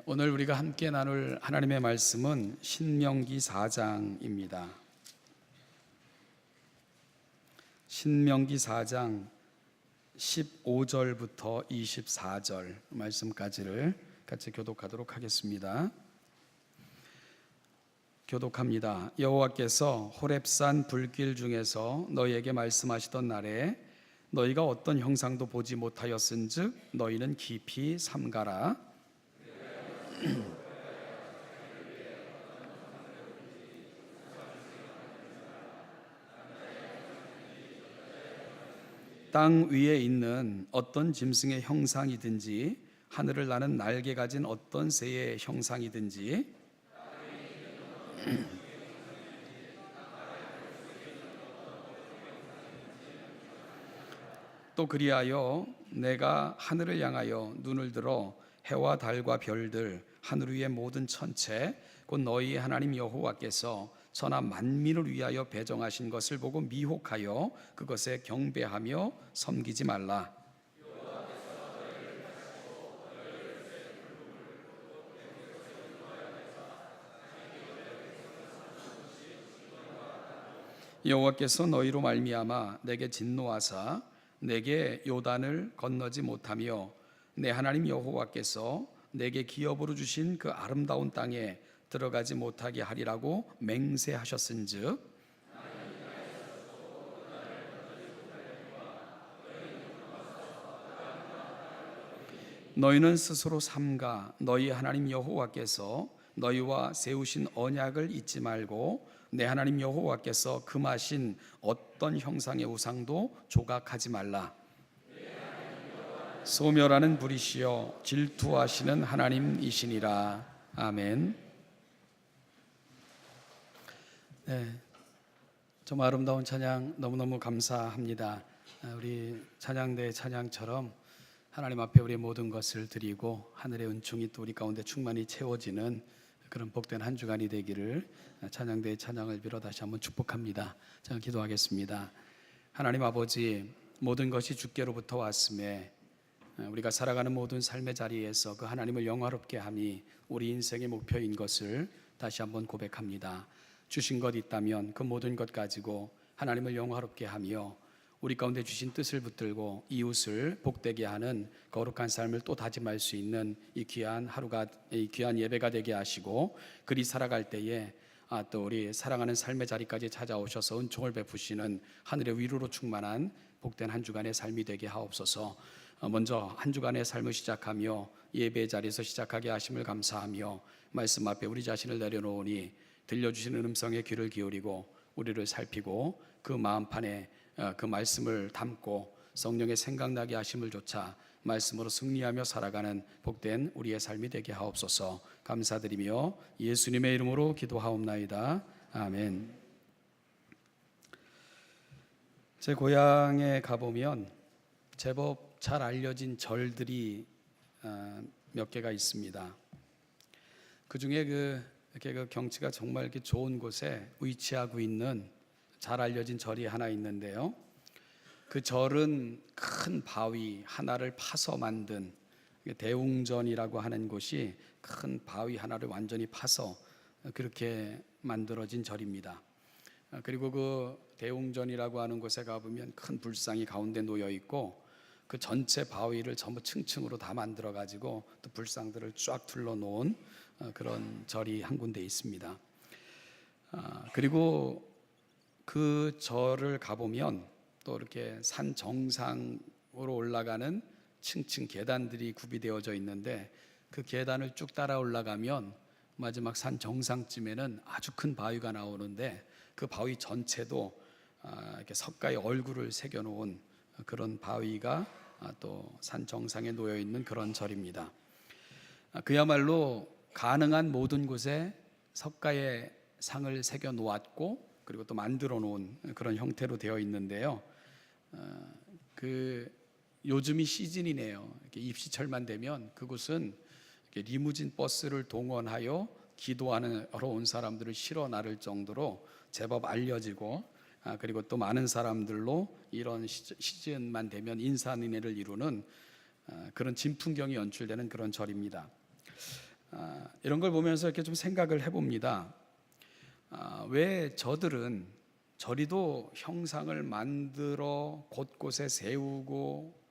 오늘 우리가 함께 나눌 하나님의 말씀은 신명기 4장입니다. 신명기 4장 15절부터 24절 말씀까지를 같이 교독하도록 하겠습니다. 교독합니다. 여호와께서 호렙산 불길 중에서 너희에게 말씀하시던 날에 너희가 어떤 형상도 보지 못하였은즉 너희는 깊이 삼가라. 땅 위에 있는 어떤 짐승의 형상이든지 하늘을 나는 날개 가진 어떤 새의 형상이든지 또 그리하여 내가 하늘을 향하여 눈을 들어 해와 달과 별들 하늘 위의 모든 천체 곧 너희의 하나님 여호와께서 천하 만민을 위하여 배정하신 것을 보고 미혹하여 그것에 경배하며 섬기지 말라. 여호와께서 너희로 말미암아 내게 진노하사 내게 요단을 건너지 못하며 내 하나님 여호와께서 내게 기업으로 주신 그 아름다운 땅에 들어가지 못하게 하리라고 맹세하셨은즉 너희는 스스로 삼가 너희 하나님 여호와께서 너희와 세우신 언약을 잊지 말고 내 하나님 여호와께서 금하신 어떤 형상의 우상도 조각하지 말라. 소멸하는 불이시여 질투하시는 하나님이시니라. 아멘. 좀 아름다운 찬양 너무너무 감사합니다. 우리 찬양대 찬양처럼 하나님 앞에 우리의 모든 것을 드리고 하늘의 은총이 또 우리 가운데 충만히 채워지는 그런 복된 한 주간이 되기를 찬양대의 찬양을 빌어 다시 한번 축복합니다. 자, 기도하겠습니다. 하나님 아버지, 모든 것이 주께로부터 왔음에 우리가 살아가는 모든 삶의 자리에서 그 하나님을 영화롭게 함이 우리 인생의 목표인 것을 다시 한번 고백합니다. 주신 것 있다면 그 모든 것 가지고 하나님을 영화롭게 하며 우리 가운데 주신 뜻을 붙들고 이웃을 복되게 하는 거룩한 삶을 또 다짐할 수 있는 이 귀한 하루가, 이 귀한 예배가 되게 하시고 그리 살아갈 때에 또 우리 사랑하는 삶의 자리까지 찾아오셔서 은총을 베푸시는 하늘의 위로로 충만한 복된 한 주간의 삶이 되게 하옵소서. 먼저 한 주간의 삶을 시작하며 예배의 자리에서 시작하게 하심을 감사하며 말씀 앞에 우리 자신을 내려놓으니 들려주시는 음성에 귀를 기울이고 우리를 살피고 그 마음판에 그 말씀을 담고 성령의 생각나게 하심을 조차 말씀으로 승리하며 살아가는 복된 우리의 삶이 되게 하옵소서. 감사드리며 예수님의 이름으로 기도하옵나이다. 아멘. 제 고향에 가보면 제법 잘 알려진 절들이 몇 개가 있습니다. 그 중에 이렇게 그 경치가 정말 이렇게 좋은 곳에 위치하고 있는 잘 알려진 절이 하나 있는데요. 그 절은 큰 바위 하나를 파서 만든 대웅전이라고 하는 곳이 큰 바위 하나를 완전히 파서 그렇게 만들어진 절입니다. 그리고 그 대웅전이라고 하는 곳에 가보면 큰 불상이 가운데 놓여 있고 그 전체 바위를 전부 층층으로 다 만들어 가지고 또 불상들을 쫙 둘러 놓은 그런 절이 한 군데 있습니다. 그리고 그 절을 가보면 또 이렇게 산 정상으로 올라가는 층층 계단들이 구비되어져 있는데 그 계단을 쭉 따라 올라가면 마지막 산 정상쯤에는 아주 큰 바위가 나오는데 그 바위 전체도 이렇게 석가의 얼굴을 새겨놓은 그런 바위가 또 산 정상에 놓여 있는 그런 절입니다. 그야말로 가능한 모든 곳에 석가의 상을 새겨 놓았고 그리고 또 만들어 놓은 그런 형태로 되어 있는데요. 요즘이 시즌이네요. 입시철만 되면 그곳은 리무진 버스를 동원하여 기도하러 온 사람들을 실어 나를 정도로 제법 알려지고 그리고 또 많은 사람들로 이런 시즌만 되면 인산인해를 이루는 그런 진풍경이 연출되는 그런 절입니다. 이런 걸 보면서 이렇게 좀 생각을 해봅니다. 왜 저리도 형상을 만들어 곳곳에 세우고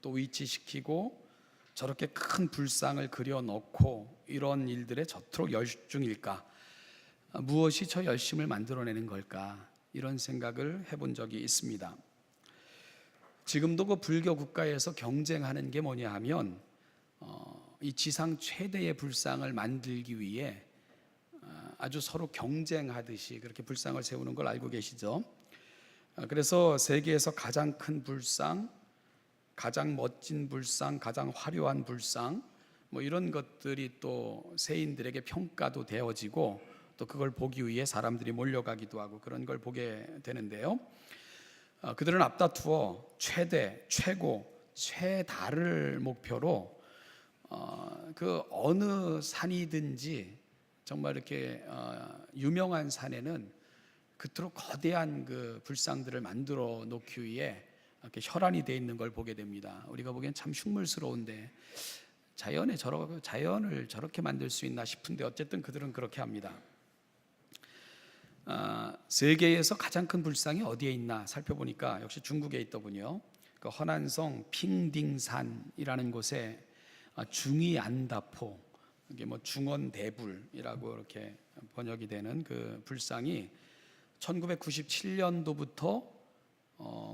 또 위치시키고 저렇게 큰 불상을 그려놓고 이런 일들에 저토록 열중일까? 무엇이 저 열심을 만들어내는 걸까? 이런 생각을 해본 적이 있습니다. 지금도 그 불교 국가에서 경쟁하는 게 뭐냐 하면 이 지상 최대의 불상을 만들기 위해 아주 서로 경쟁하듯이 그렇게 불상을 세우는 걸 알고 계시죠? 그래서 세계에서 가장 큰 불상, 가장 멋진 불상, 가장 화려한 불상, 뭐 이런 것들이 또 세인들에게 평가도 되어지고 또 그걸 보기 위해 사람들이 몰려가기도 하고 그런 걸 보게 되는데요. 그들은 앞다투어 최대, 최고, 최다를 목표로 그 어느 산이든지 정말 이렇게 유명한 산에는 그토록 거대한 그 불상들을 만들어 놓기 위해 이렇게 혈안이 되어 있는 걸 보게 됩니다. 우리가 보기엔 참 흉물스러운데 자연을 저렇게 만들 수 있나 싶은데 어쨌든 그들은 그렇게 합니다. 세계에서 가장 큰 불상이 어디에 있나 살펴보니까 역시 중국에 있더군요. 그 허난성 핑딩산이라는 곳에 중위안다포, 이게 뭐 중원대불이라고 이렇게 번역이 되는 그 불상이 1997년도부터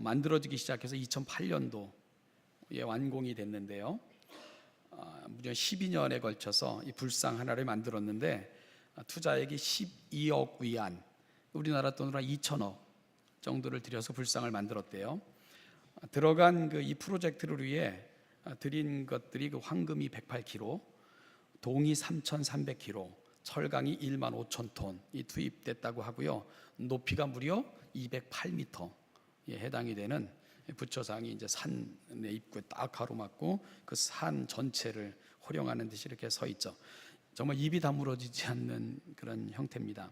만들어지기 시작해서 2008년도에 완공이 됐는데요. 무려 12년에 걸쳐서 이 불상 하나를 만들었는데 투자액이 12억 위안, 우리나라 돈으로 한 2천억 정도를 들여서 불상을 만들었대요. 들어간 그 이 프로젝트를 위해 드린 것들이 그 황금이 108kg, 동이 3,300kg, 철강이 1만 5천 톤이 투입됐다고 하고요. 높이가 무려 208m에 해당이 되는 부처상이 이제 산의 입구에 딱 가로막고 그 산 전체를 호령하는 듯이 이렇게 서 있죠. 정말 입이 다물어지지 않는 그런 형태입니다.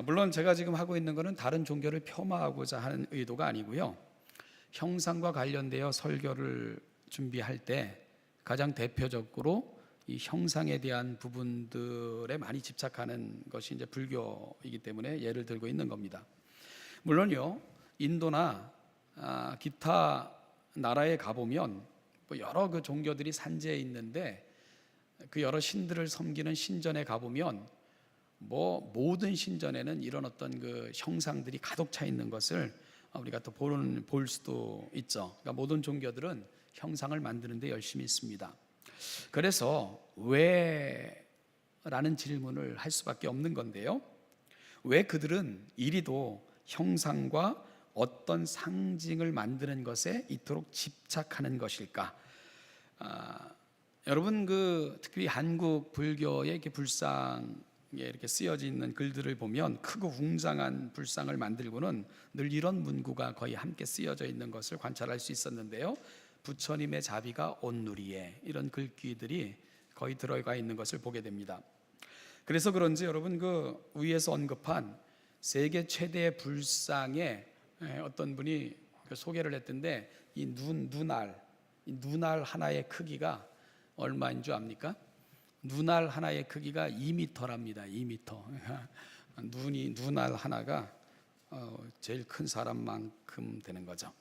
물론 제가 지금 하고 있는 것은 다른 종교를 폄하하고자 하는 의도가 아니고요. 형상과 관련되어 설교를 준비할 때 가장 대표적으로 이 형상에 대한 부분들에 많이 집착하는 것이 이제 불교이기 때문에 예를 들고 있는 겁니다. 물론요, 인도나 기타 나라에 가보면 뭐 여러 그 종교들이 산재해 있는데 그 여러 신들을 섬기는 신전에 가보면 뭐 모든 신전에는 이런 어떤 그 형상들이 가득 차 있는 것을 우리가 또 볼 수도 있죠. 그러니까 모든 종교들은 형상을 만드는 데 열심히 있습니다. 그래서 왜? 라는 질문을 할 수밖에 없는 건데요. 왜 그들은 이리도 형상과 어떤 상징을 만드는 것에 이토록 집착하는 것일까? 여러분 특히 한국 불교의 이렇게 불상에 이렇게 쓰여져 있는 글들을 보면 크고 웅장한 불상을 만들고는 늘 이런 문구가 거의 함께 쓰여져 있는 것을 관찰할 수 있었는데요. 부처님의 자비가 온누리에, 이런 글귀들이 거의 들어가 있는 것을 보게 됩니다. 그래서 그런지 여러분 위에서 언급한 세계 최대의 불상에 어떤 분이 소개를 했던데 이 눈알 하나의 크기가 얼마인 줄 압니까? 눈알 하나의 크기가 2m랍니다. 2m. 눈알 하나가 제일 큰 사람만큼 되는 거죠.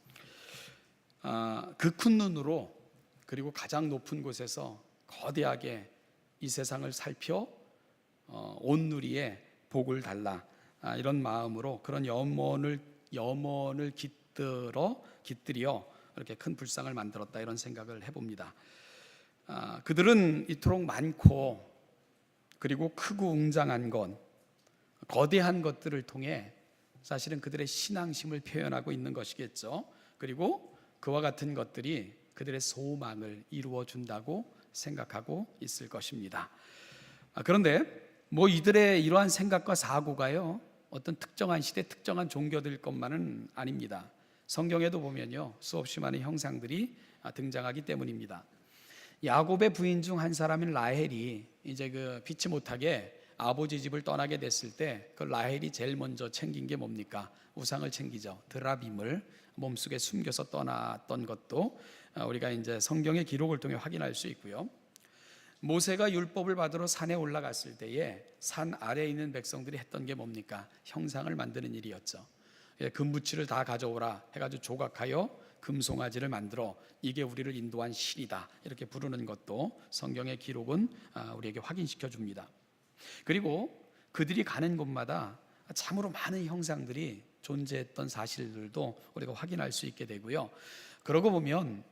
그 큰 눈으로 그리고 가장 높은 곳에서 거대하게 이 세상을 살펴 온누리에 복을 달라, 이런 마음으로 그런 염원을 깃들여 이렇게 큰 불상을 만들었다, 이런 생각을 해봅니다. 그들은 이토록 많고 그리고 크고 웅장한 것, 거대한 것들을 통해 사실은 그들의 신앙심을 표현하고 있는 것이겠죠. 그리고 그와 같은 것들이 그들의 소망을 이루어 준다고 생각하고 있을 것입니다. 그런데 이들의 이러한 생각과 사고가요, 어떤 특정한 시대 특정한 종교들 것만은 아닙니다. 성경에도 보면요, 수없이 많은 형상들이 등장하기 때문입니다. 야곱의 부인 중 한 사람인 라헬이 이제 피치 못하게 아버지 집을 떠나게 됐을 때 그 라헬이 제일 먼저 챙긴 게 뭡니까? 우상을 챙기죠. 드라빔을 몸속에 숨겨서 떠났던 것도 우리가 이제 성경의 기록을 통해 확인할 수 있고요. 모세가 율법을 받으러 산에 올라갔을 때에 산 아래에 있는 백성들이 했던 게 뭡니까? 형상을 만드는 일이었죠. 금부치를 다 가져오라 해가지고 조각하여 금송아지를 만들어 이게 우리를 인도한 신이다 이렇게 부르는 것도 성경의 기록은 우리에게 확인시켜 줍니다. 그리고 그들이 가는 곳마다 참으로 많은 형상들이 존재했던 사실들도 우리가 확인할 수 있게 되고요. 그러고 보면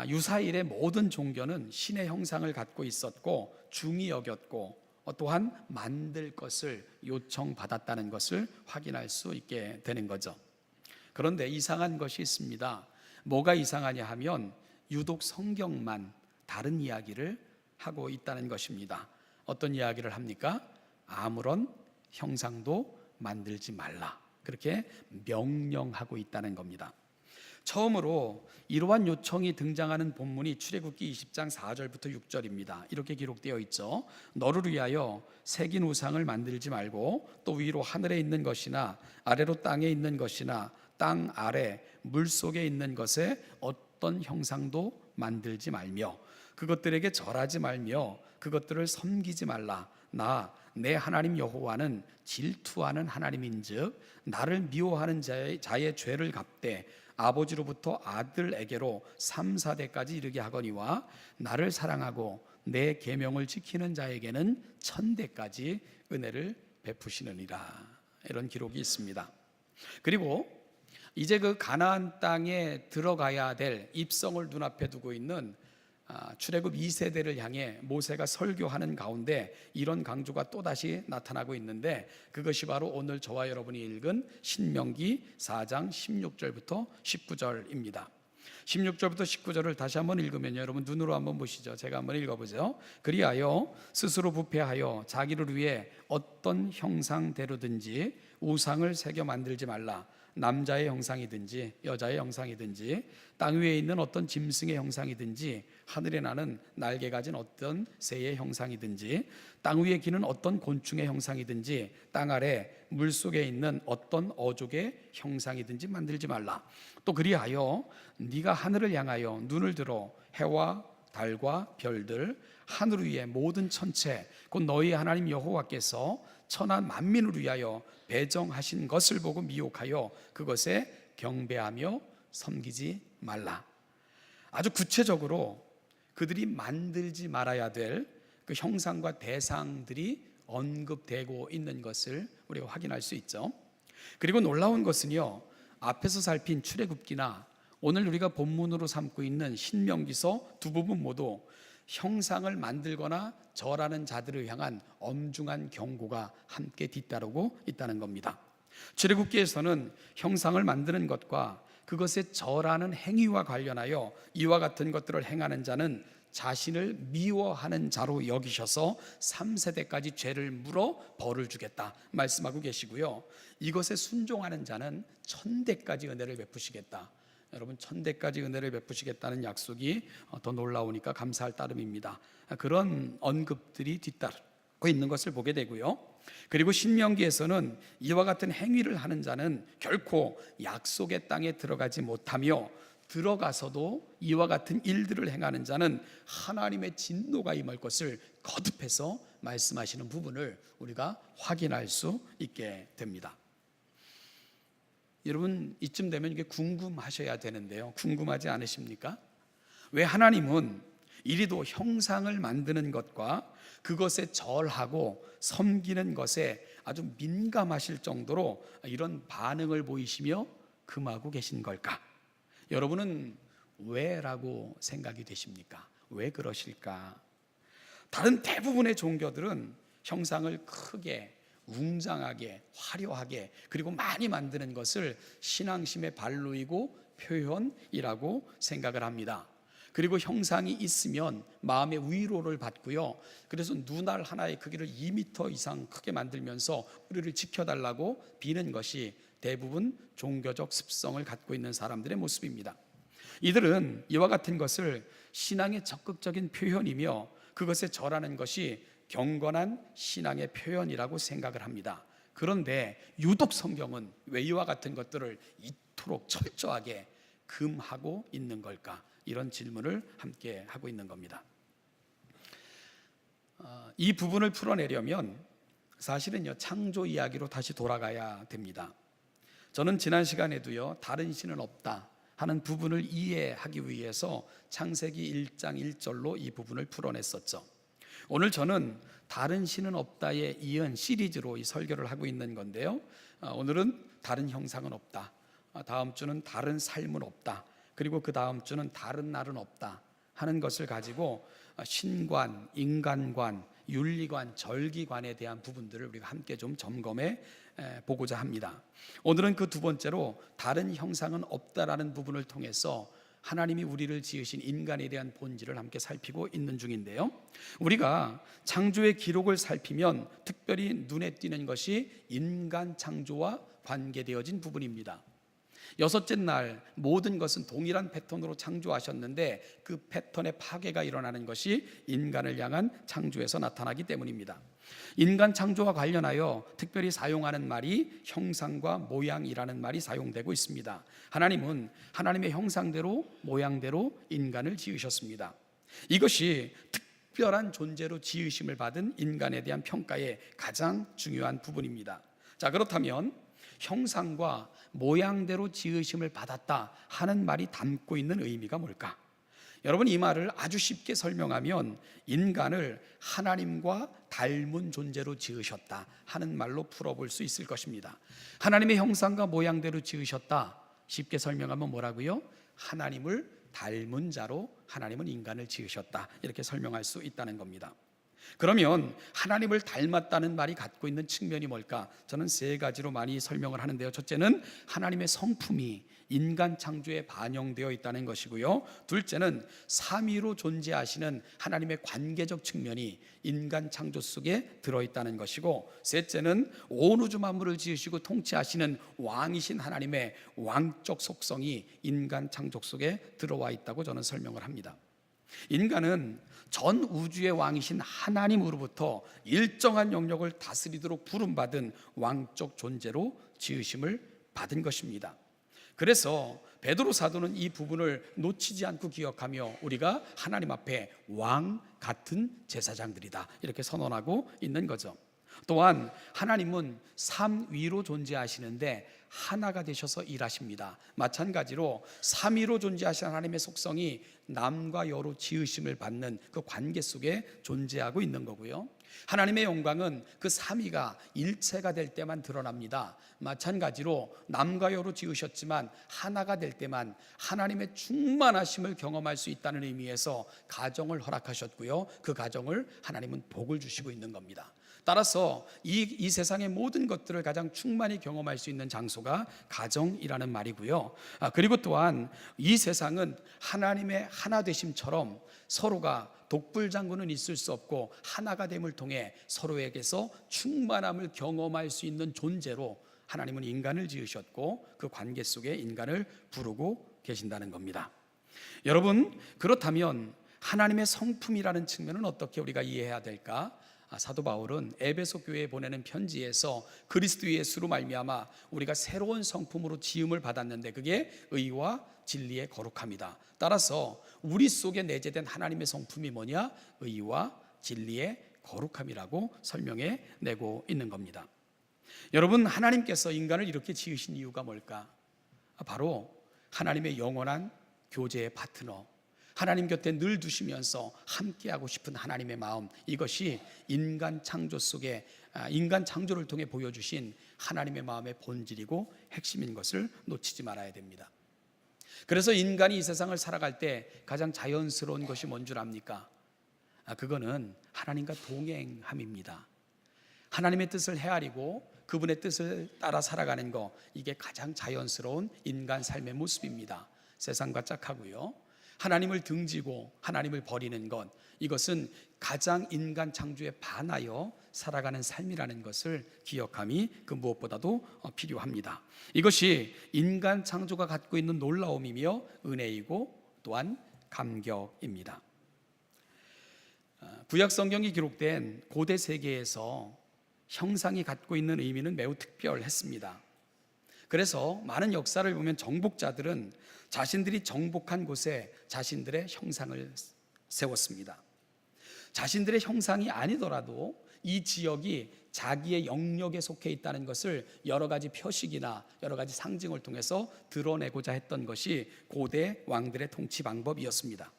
유사일의 모든 종교는 신의 형상을 갖고 있었고 중히 여겼고 또한 만들 것을 요청받았다는 것을 확인할 수 있게 되는 거죠. 그런데 이상한 것이 있습니다. 뭐가 이상하냐 하면 유독 성경만 다른 이야기를 하고 있다는 것입니다. 어떤 이야기를 합니까? 아무런 형상도 만들지 말라, 그렇게 명령하고 있다는 겁니다. 처음으로 이러한 요청이 등장하는 본문이 출애굽기 20장 4절부터 6절입니다. 이렇게 기록되어 있죠. 너를 위하여 새긴 우상을 만들지 말고 또 위로 하늘에 있는 것이나 아래로 땅에 있는 것이나 땅 아래 물속에 있는 것에 어떤 형상도 만들지 말며 그것들에게 절하지 말며 그것들을 섬기지 말라. 나 내 하나님 여호와는 질투하는 하나님인즉 나를 미워하는 자의 죄를 갚되 아버지로부터 아들에게로 3, 4대까지 이르게 하거니와 나를 사랑하고 내 계명을 지키는 자에게는 1000대까지 은혜를 베푸시느니라. 이런 기록이 있습니다. 그리고 이제 그 가나안 땅에 들어가야 될 입성을 눈앞에 두고 있는 출애굽 2세대를 향해 모세가 설교하는 가운데 이런 강조가 또다시 나타나고 있는데 그것이 바로 오늘 저와 여러분이 읽은 신명기 4장 16절부터 19절입니다. 16절부터 19절을 다시 한번 읽으면 여러분 눈으로 한번 보시죠. 제가 한번 읽어보죠. 그리하여 스스로 부패하여 자기를 위해 어떤 형상대로든지 우상을 새겨 만들지 말라. 남자의 형상이든지 여자의 형상이든지 땅 위에 있는 어떤 짐승의 형상이든지 하늘에 나는 날개 가진 어떤 새의 형상이든지 땅 위에 기는 어떤 곤충의 형상이든지 땅 아래 물속에 있는 어떤 어족의 형상이든지 만들지 말라. 또 그리하여 네가 하늘을 향하여 눈을 들어 해와 달과 별들 하늘 위의 모든 천체 곧 너희 하나님 여호와께서 천한 만민을 위하여 배정하신 것을 보고 미혹하여 그것에 경배하며 섬기지 말라. 아주 구체적으로 그들이 만들지 말아야 될 그 형상과 대상들이 언급되고 있는 것을 우리가 확인할 수 있죠. 그리고 놀라운 것은요, 앞에서 살핀 출애굽기나 오늘 우리가 본문으로 삼고 있는 신명기서 두 부분 모두 형상을 만들거나 절하는 자들을 향한 엄중한 경고가 함께 뒤따르고 있다는 겁니다. 출애굽기에서는 형상을 만드는 것과 그것에 절하는 행위와 관련하여 이와 같은 것들을 행하는 자는 자신을 미워하는 자로 여기셔서 3세대까지 죄를 물어 벌을 주겠다 말씀하고 계시고요, 이것에 순종하는 자는 1000대까지 은혜를 베푸시겠다. 여러분 1000대까지 은혜를 베푸시겠다는 약속이 더 놀라우니까 감사할 따름입니다. 그런 언급들이 뒤따르고 있는 것을 보게 되고요. 그리고 신명기에서는 이와 같은 행위를 하는 자는 결코 약속의 땅에 들어가지 못하며 들어가서도 이와 같은 일들을 행하는 자는 하나님의 진노가 임할 것을 거듭해서 말씀하시는 부분을 우리가 확인할 수 있게 됩니다. 여러분 이쯤 되면 이게 궁금하셔야 되는데요, 궁금하지 않으십니까? 왜 하나님은 이리도 형상을 만드는 것과 그것에 절하고 섬기는 것에 아주 민감하실 정도로 이런 반응을 보이시며 금하고 계신 걸까? 여러분은 왜라고 생각이 되십니까? 왜 그러실까? 다른 대부분의 종교들은 형상을 크게 웅장하게 화려하게 그리고 많이 만드는 것을 신앙심의 발로이고 표현이라고 생각을 합니다. 그리고 형상이 있으면 마음의 위로를 받고요, 그래서 눈알 하나의 크기를 2m 이상 크게 만들면서 우리를 지켜달라고 비는 것이 대부분 종교적 습성을 갖고 있는 사람들의 모습입니다. 이들은 이와 같은 것을 신앙의 적극적인 표현이며 그것에 절하는 것이 경건한 신앙의 표현이라고 생각을 합니다. 그런데 유독 성경은 왜 이와 같은 것들을 이토록 철저하게 금하고 있는 걸까? 이런 질문을 함께 하고 있는 겁니다. 이 부분을 풀어내려면 사실은요, 창조 이야기로 다시 돌아가야 됩니다. 저는 지난 시간에도요, 다른 신은 없다 하는 부분을 이해하기 위해서 창세기 1장 1절로 이 부분을 풀어냈었죠. 오늘 저는 다른 신은 없다에 이은 시리즈로 이 설교를 하고 있는 건데요, 오늘은 다른 형상은 없다, 다음 주는 다른 삶은 없다, 그리고 그 다음 주는 다른 날은 없다 하는 것을 가지고 신관, 인간관, 윤리관, 절기관에 대한 부분들을 우리가 함께 좀 점검해 보고자 합니다. 오늘은 그 두 번째로 다른 형상은 없다라는 부분을 통해서 하나님이 우리를 지으신 인간에 대한 본질을 함께 살피고 있는 중인데요, 우리가 창조의 기록을 살피면 특별히 눈에 띄는 것이 인간 창조와 관계되어진 부분입니다. 여섯째 날 모든 것은 동일한 패턴으로 창조하셨는데 그 패턴의 파괴가 일어나는 것이 인간을 향한 창조에서 나타나기 때문입니다. 인간 창조와 관련하여 특별히 사용하는 말이 형상과 모양이라는 말이 사용되고 있습니다. 하나님은 하나님의 형상대로 모양대로 인간을 지으셨습니다. 이것이 특별한 존재로 지으심을 받은 인간에 대한 평가의 가장 중요한 부분입니다. 자, 그렇다면 형상과 모양대로 지으심을 받았다 하는 말이 담고 있는 의미가 뭘까? 여러분, 이 말을 아주 쉽게 설명하면 인간을 하나님과 닮은 존재로 지으셨다 하는 말로 풀어볼 수 있을 것입니다. 하나님의 형상과 모양대로 지으셨다, 쉽게 설명하면 뭐라고요? 하나님을 닮은 자로 하나님은 인간을 지으셨다, 이렇게 설명할 수 있다는 겁니다. 그러면 하나님을 닮았다는 말이 갖고 있는 측면이 뭘까? 저는 세 가지로 많이 설명을 하는데요, 첫째는 하나님의 성품이 인간 창조에 반영되어 있다는 것이고요, 둘째는 삼위로 존재하시는 하나님의 관계적 측면이 인간 창조 속에 들어있다는 것이고, 셋째는 온 우주 만물을 지으시고 통치하시는 왕이신 하나님의 왕적 속성이 인간 창조 속에 들어와 있다고 저는 설명을 합니다. 인간은 전 우주의 왕이신 하나님으로부터 일정한 영역을 다스리도록 부름받은 왕적 존재로 지으심을 받은 것입니다. 그래서 베드로 사도는 이 부분을 놓치지 않고 기억하며 우리가 하나님 앞에 왕 같은 제사장들이다, 이렇게 선언하고 있는 거죠. 또한 하나님은 삼위로 존재하시는데 하나가 되셔서 일하십니다. 마찬가지로 삼위로 존재하시는 하나님의 속성이 남과 여로 지으심을 받는 그 관계 속에 존재하고 있는 거고요, 하나님의 영광은 그 삼위가 일체가 될 때만 드러납니다. 마찬가지로 남과 여로 지으셨지만 하나가 될 때만 하나님의 충만하심을 경험할 수 있다는 의미에서 가정을 허락하셨고요, 그 가정을 하나님은 복을 주시고 있는 겁니다. 따라서 이 세상의 모든 것들을 가장 충만히 경험할 수 있는 장소가 가정이라는 말이고요, 그리고 또한 이 세상은 하나님의 하나 되심처럼 서로가 독불장군은 있을 수 없고 하나가 됨을 통해 서로에게서 충만함을 경험할 수 있는 존재로 하나님은 인간을 지으셨고 그 관계 속에 인간을 부르고 계신다는 겁니다. 여러분, 그렇다면 하나님의 성품이라는 측면은 어떻게 우리가 이해해야 될까? 사도 바울은 에베소 교회에 보내는 편지에서 그리스도 예수로 말미암아 우리가 새로운 성품으로 지음을 받았는데 그게 의와 진리의 거룩함이다. 따라서 우리 속에 내재된 하나님의 성품이 뭐냐? 의와 진리의 거룩함이라고 설명해 내고 있는 겁니다. 여러분, 하나님께서 인간을 이렇게 지으신 이유가 뭘까? 바로 하나님의 영원한 교제의 파트너, 하나님 곁에 늘 두시면서 함께하고 싶은 하나님의 마음, 이것이 인간 창조 속에 인간 창조를 통해 보여주신 하나님의 마음의 본질이고 핵심인 것을 놓치지 말아야 됩니다. 그래서 인간이 이 세상을 살아갈 때 가장 자연스러운 것이 뭔 줄 압니까? 그거는 하나님과 동행함입니다. 하나님의 뜻을 헤아리고 그분의 뜻을 따라 살아가는 거, 이게 가장 자연스러운 인간 삶의 모습입니다. 세상과 짝하고요, 하나님을 등지고 하나님을 버리는 것, 이것은 가장 인간 창조에 반하여 살아가는 삶이라는 것을 기억함이 그 무엇보다도 필요합니다. 이것이 인간 창조가 갖고 있는 놀라움이며 은혜이고 또한 감격입니다. 구약 성경이 기록된 고대 세계에서 형상이 갖고 있는 의미는 매우 특별했습니다. 그래서 많은 역사를 보면 정복자들은 자신들이 정복한 곳에 자신들의 형상을 세웠습니다. 자신들의 형상이 아니더라도 이 지역이 자기의 영역에 속해 있다는 것을 여러 가지 표식이나 여러 가지 상징을 통해서 드러내고자 했던 것이 고대 왕들의 통치 방법이었습니다.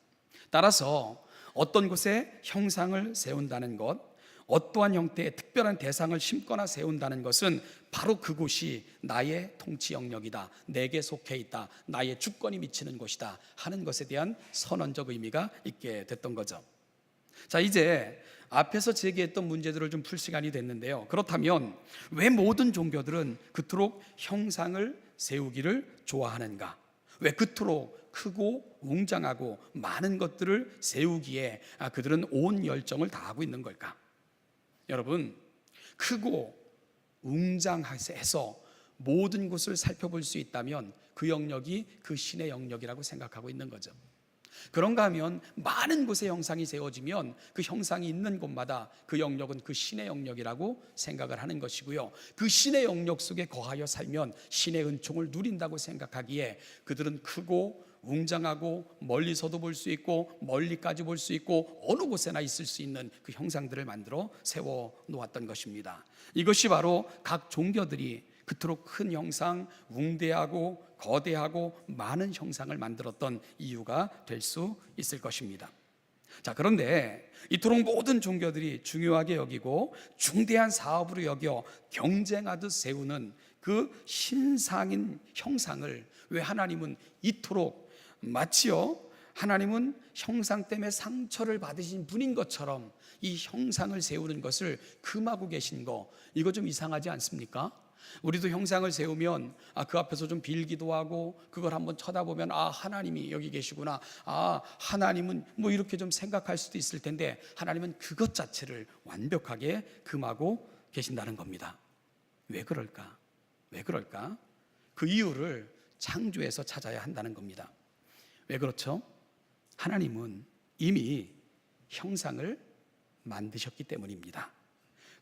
따라서 어떤 곳에 형상을 세운다는 것, 어떠한 형태의 특별한 대상을 심거나 세운다는 것은 바로 그곳이 나의 통치 영역이다, 내게 속해 있다, 나의 주권이 미치는 곳이다 하는 것에 대한 선언적 의미가 있게 됐던 거죠. 자, 이제 앞에서 제기했던 문제들을 좀 풀 시간이 됐는데요. 그렇다면 왜 모든 종교들은 그토록 형상을 세우기를 좋아하는가? 왜 그토록 크고 웅장하고 많은 것들을 세우기에 그들은 온 열정을 다하고 있는 걸까? 여러분, 크고 웅장해서 모든 것을 살펴볼 수 있다면 그 영역이 그 신의 영역이라고 생각하고 있는 거죠. 그런가 하면 많은 곳에 형상이 세워지면 그 형상이 있는 곳마다 그 영역은 그 신의 영역이라고 생각을 하는 것이고요, 그 신의 영역 속에 거하여 살면 신의 은총을 누린다고 생각하기에 그들은 크고 웅장하고 멀리서도 볼 수 있고 멀리까지 볼 수 있고 어느 곳에나 있을 수 있는 그 형상들을 만들어 세워 놓았던 것입니다. 이것이 바로 각 종교들이 그토록 큰 형상, 웅대하고 거대하고 많은 형상을 만들었던 이유가 될 수 있을 것입니다. 자, 그런데 이토록 모든 종교들이 중요하게 여기고 중대한 사업으로 여겨 경쟁하듯 세우는 그 신상인 형상을 왜 하나님은 이토록, 마치요 하나님은 형상 때문에 상처를 받으신 분인 것처럼 이 형상을 세우는 것을 금하고 계신 거, 이거 좀 이상하지 않습니까? 우리도 형상을 세우면 그 앞에서 좀 빌기도 하고 그걸 한번 쳐다보면 하나님이 여기 계시구나, 하나님은 뭐 이렇게 좀 생각할 수도 있을 텐데 하나님은 그것 자체를 완벽하게 금하고 계신다는 겁니다. 왜 그럴까? 왜 그럴까? 그 이유를 창조에서 찾아야 한다는 겁니다. 왜 그렇죠? 하나님은 이미 형상을 만드셨기 때문입니다.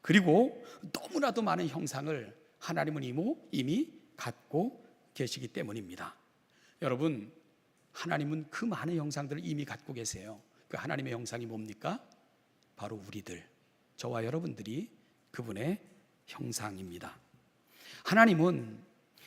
그리고 너무나도 많은 형상을 하나님은 이미 갖고 계시기 때문입니다. 여러분, 하나님은 그 많은 형상들을 이미 갖고 계세요. 그 하나님의 형상이 뭡니까? 바로 우리들, 저와 여러분들이 그분의 형상입니다. 하나님은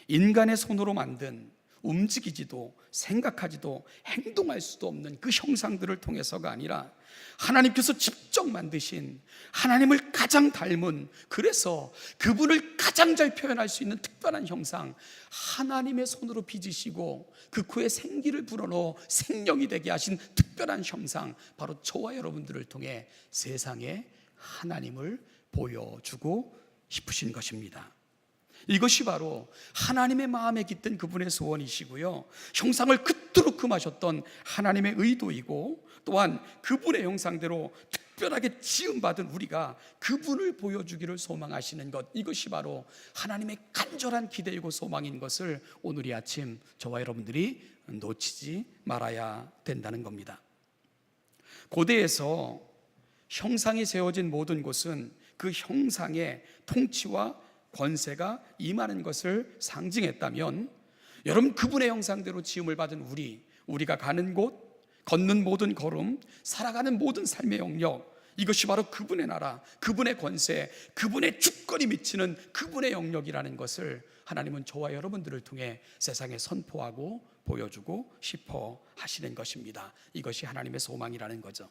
인간의 손으로 만든 움직이지도 생각하지도 행동할 수도 없는 그 형상들을 통해서가 아니라 하나님께서 직접 만드신, 하나님을 가장 닮은, 그래서 그분을 가장 잘 표현할 수 있는 특별한 형상, 하나님의 손으로 빚으시고 그 코에 생기를 불어넣어 생명이 되게 하신 특별한 형상, 바로 저와 여러분들을 통해 세상에 하나님을 보여주고 싶으신 것입니다. 이것이 바로 하나님의 마음에 깃든 그분의 소원이시고요, 형상을 그토록 금하셨던 하나님의 의도이고, 또한 그분의 형상대로 특별하게 지음받은 우리가 그분을 보여주기를 소망하시는 것, 이것이 바로 하나님의 간절한 기대이고 소망인 것을 오늘 이 아침 저와 여러분들이 놓치지 말아야 된다는 겁니다. 고대에서 형상이 세워진 모든 곳은 그 형상의 통치와 권세가 임하는 것을 상징했다면, 여러분, 그분의 형상대로 지음을 받은 우리가 가는 곳, 걷는 모든 걸음, 살아가는 모든 삶의 영역, 이것이 바로 그분의 나라, 그분의 권세, 그분의 주권이 미치는 그분의 영역이라는 것을 하나님은 저와 여러분들을 통해 세상에 선포하고 보여주고 싶어 하시는 것입니다. 이것이 하나님의 소망이라는 거죠.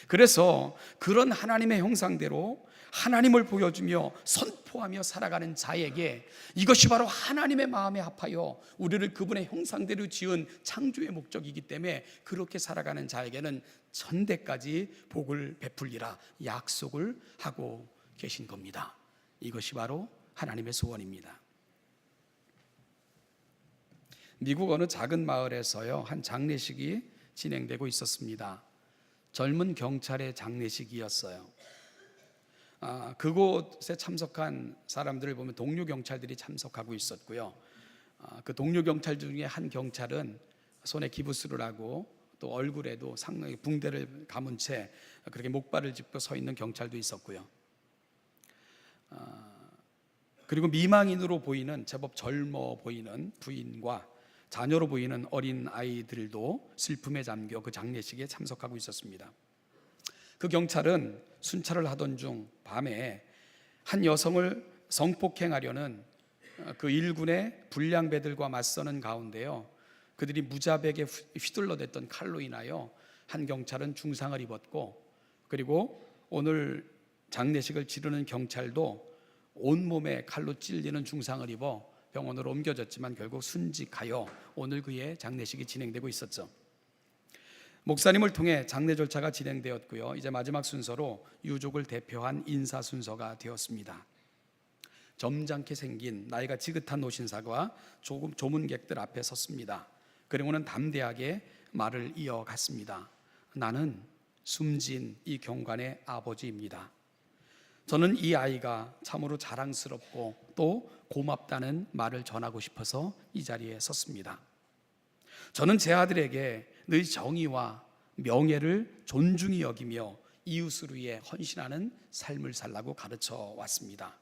그래서 그런 하나님의 형상대로 하나님을 보여주며 선포하며 살아가는 자에게 이것이 바로 하나님의 마음에 합하여 우리를 그분의 형상대로 지은 창조의 목적이기 때문에 그렇게 살아가는 자에게는 천대까지 복을 베풀리라 약속을 하고 계신 겁니다. 이것이 바로 하나님의 소원입니다. 미국 어느 작은 마을에서요, 한 장례식이 진행되고 있었습니다. 젊은 경찰의 장례식이었어요. 그곳에 참석한 사람들을 보면 동료 경찰들이 참석하고 있었고요, 그 동료 경찰 중에 한 경찰은 손에 기부스를 하고 또 얼굴에도 상당히 붕대를 감은 채 그렇게 목발을 짚고 서 있는 경찰도 있었고요, 그리고 미망인으로 보이는, 제법 젊어 보이는 부인과 자녀로 보이는 어린 아이들도 슬픔에 잠겨 그 장례식에 참석하고 있었습니다. 그 경찰은 순찰을 하던 중 밤에 한 여성을 성폭행하려는 그 일군의 불량배들과 맞서는 가운데요, 그들이 무자백에 휘둘러댔던 칼로 인하여 한 경찰은 중상을 입었고, 그리고 오늘 장례식을 치르는 경찰도 온몸에 칼로 찔리는 중상을 입어 병원으로 옮겨졌지만 결국 순직하여 오늘 그의 장례식이 진행되고 있었죠. 목사님을 통해 장례 절차가 진행되었고요, 이제 마지막 순서로 유족을 대표한 인사 순서가 되었습니다. 점잖게 생긴 나이가 지긋한 노신사가 조금 조문객들 앞에 섰습니다. 그리고는 담대하게 말을 이어갔습니다. 나는 숨진 이 경관의 아버지입니다. 저는 이 아이가 참으로 자랑스럽고 또 고맙다는 말을 전하고 싶어서 이 자리에 섰습니다. 저는 제 아들에게 늘 정의와 명예를 존중히 여기며 이웃을 위해 헌신하는 삶을 살라고 가르쳐 왔습니다.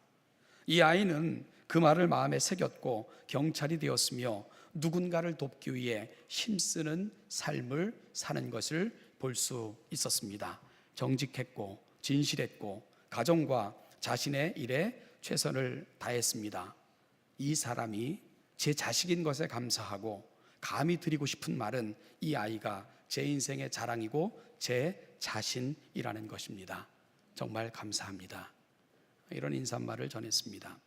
이 아이는 그 말을 마음에 새겼고 경찰이 되었으며 누군가를 돕기 위해 힘쓰는 삶을 사는 것을 볼 수 있었습니다. 정직했고 진실했고 가정과 자신의 일에 최선을 다했습니다. 이 사람이 제 자식인 것에 감사하고 감히 드리고 싶은 말은 이 아이가 제 인생의 자랑이고 제 자신이라는 것입니다. 정말 감사합니다. 이런 인사말을 전했습니다.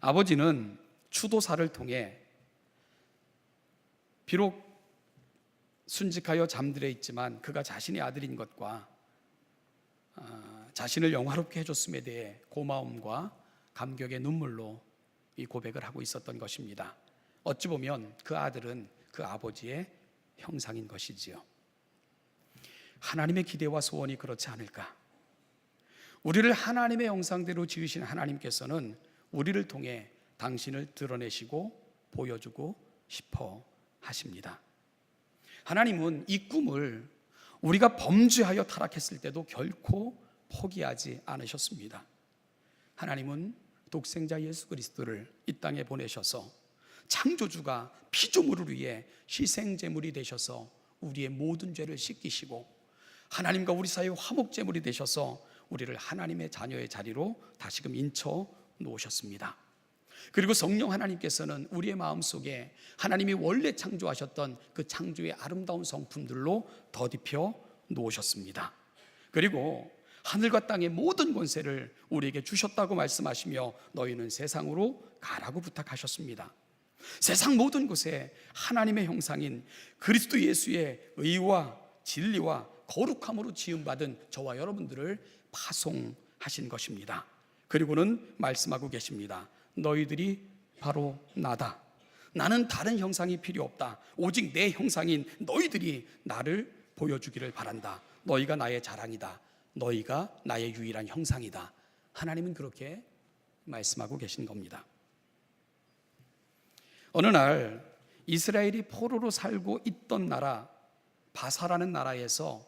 아버지는 추도사를 통해 비록 순직하여 잠들어 있지만 그가 자신의 아들인 것과 자신을 영화롭게 해줬음에 대해 고마움과 감격의 눈물로 이 고백을 하고 있었던 것입니다. 어찌 보면 그 아들은 그 아버지의 형상인 것이지요. 하나님의 기대와 소원이 그렇지 않을까? 우리를 하나님의 형상대로 지으신 하나님께서는 우리를 통해 당신을 드러내시고 보여주고 싶어 하십니다. 하나님은 이 꿈을 우리가 범죄하여 타락했을 때도 결코 포기하지 않으셨습니다. 하나님은 독생자 예수 그리스도를 이 땅에 보내셔서 창조주가 피조물을 위해 희생제물이 되셔서 우리의 모든 죄를 씻기시고, 하나님과 우리 사이의 화목제물이 되셔서 우리를 하나님의 자녀의 자리로 다시금 인쳐 놓으셨습니다. 그리고 성령 하나님께서는 우리의 마음속에 하나님이 원래 창조하셨던 그 창조의 아름다운 성품들로 덧입혀 놓으셨습니다. 그리고 하늘과 땅의 모든 권세를 우리에게 주셨다고 말씀하시며 너희는 세상으로 가라고 부탁하셨습니다. 세상 모든 곳에 하나님의 형상인 그리스도 예수의 의와 진리와 거룩함으로 지음받은 저와 여러분들을 파송하신 것입니다. 그리고는 말씀하고 계십니다. 너희들이 바로 나다. 나는 다른 형상이 필요 없다. 오직 내 형상인 너희들이 나를 보여주기를 바란다. 너희가 나의 자랑이다. 너희가 나의 유일한 형상이다. 하나님은 그렇게 말씀하고 계신 겁니다. 어느 날 이스라엘이 포로로 살고 있던 나라 바사라는 나라에서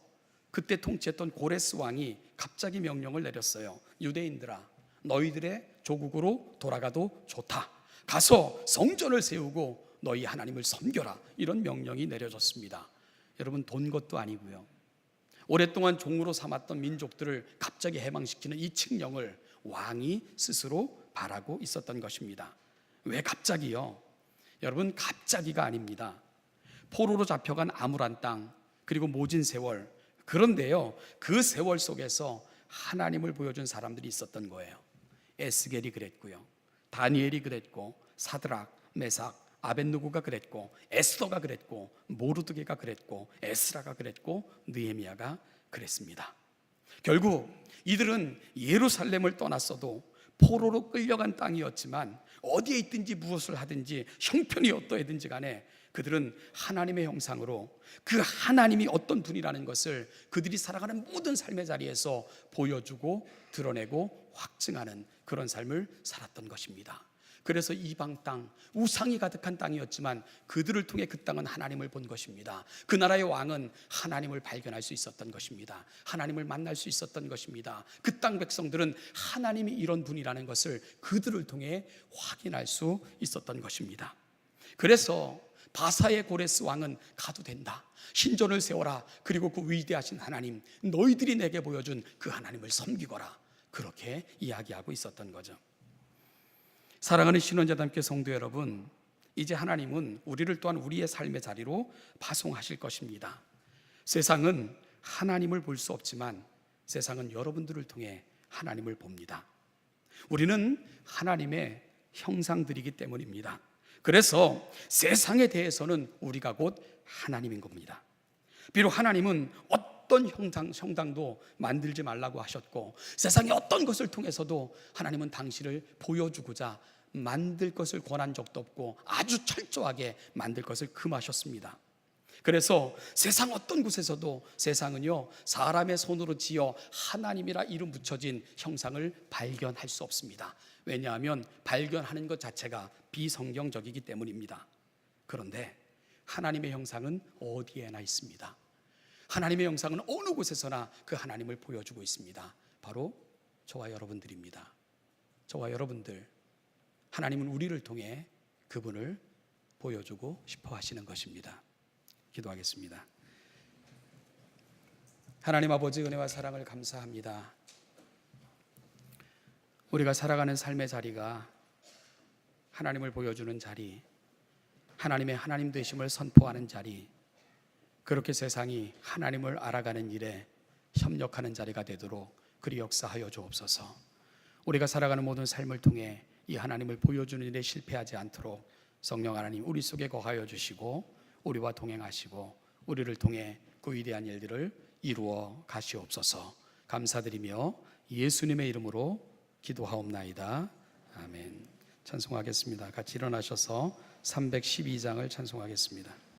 그때 통치했던 고레스 왕이 갑자기 명령을 내렸어요. 유대인들아, 너희들의 조국으로 돌아가도 좋다. 가서 성전을 세우고 너희 하나님을 섬겨라. 이런 명령이 내려졌습니다. 여러분, 돈 것도 아니고요, 오랫동안 종으로 삼았던 민족들을 갑자기 해방시키는 이 칙령을 왕이 스스로 바라고 있었던 것입니다. 왜 갑자기요? 여러분, 갑자기가 아닙니다. 포로로 잡혀간 암울한 땅, 그리고 모진 세월, 그런데요, 그 세월 속에서 하나님을 보여준 사람들이 있었던 거예요. 에스겔이 그랬고요, 다니엘이 그랬고, 사드락, 메삭, 아벳느고가 그랬고, 에스더가 그랬고, 모르드게가 그랬고, 에스라가 그랬고, 느헤미야가 그랬습니다. 결국 이들은 예루살렘을 떠났어도 포로로 끌려간 땅이었지만 어디에 있든지 무엇을 하든지 형편이 어떠하든지 간에 그들은 하나님의 형상으로 그 하나님이 어떤 분이라는 것을 그들이 살아가는 모든 삶의 자리에서 보여주고 드러내고 확증하는 그런 삶을 살았던 것입니다. 그래서 이방 땅, 우상이 가득한 땅이었지만 그들을 통해 그 땅은 하나님을 본 것입니다. 그 나라의 왕은 하나님을 발견할 수 있었던 것입니다. 하나님을 만날 수 있었던 것입니다. 그 땅 백성들은 하나님이 이런 분이라는 것을 그들을 통해 확인할 수 있었던 것입니다. 그래서 바사의 고레스 왕은 가도 된다. 신전을 세워라. 그리고 그 위대하신 하나님, 너희들이 내게 보여준 그 하나님을 섬기거라. 그렇게 이야기하고 있었던 거죠. 사랑하는 신원자담교 성도 여러분, 이제 하나님은 우리를 또한 우리의 삶의 자리로 파송하실 것입니다. 세상은 하나님을 볼 수 없지만 세상은 여러분들을 통해 하나님을 봅니다. 우리는 하나님의 형상들이기 때문입니다. 그래서 세상에 대해서는 우리가 곧 하나님인 겁니다. 비록 하나님은 어떤 형상도 만들지 말라고 하셨고 세상의 어떤 것을 통해서도 하나님은 당신을 보여주고자 만들 것을 권한 적도 없고 아주 철저하게 만들 것을 금하셨습니다. 그래서 세상 어떤 곳에서도 세상은요, 사람의 손으로 지어 하나님이라 이름 붙여진 형상을 발견할 수 없습니다. 왜냐하면 발견하는 것 자체가 비성경적이기 때문입니다. 그런데 하나님의 형상은 어디에나 있습니다. 하나님의 형상은 어느 곳에서나 그 하나님을 보여주고 있습니다. 바로 저와 여러분들입니다. 저와 여러분들, 하나님은 우리를 통해 그분을 보여주고 싶어 하시는 것입니다. 기도하겠습니다. 하나님 아버지, 은혜와 사랑을 감사합니다. 우리가 살아가는 삶의 자리가 하나님을 보여주는 자리, 하나님의 하나님 되심을 선포하는 자리, 그렇게 세상이 하나님을 알아가는 일에 협력하는 자리가 되도록 그리 역사하여 주옵소서. 우리가 살아가는 모든 삶을 통해 이 하나님을 보여주는 일에 실패하지 않도록 성령 하나님 우리 속에 거하여 주시고 우리와 동행하시고 우리를 통해 그 위대한 일들을 이루어 가시옵소서. 감사드리며 예수님의 이름으로 기도하옵나이다. 아멘. 찬송하겠습니다. 같이 일어나셔서 312장을 찬송하겠습니다.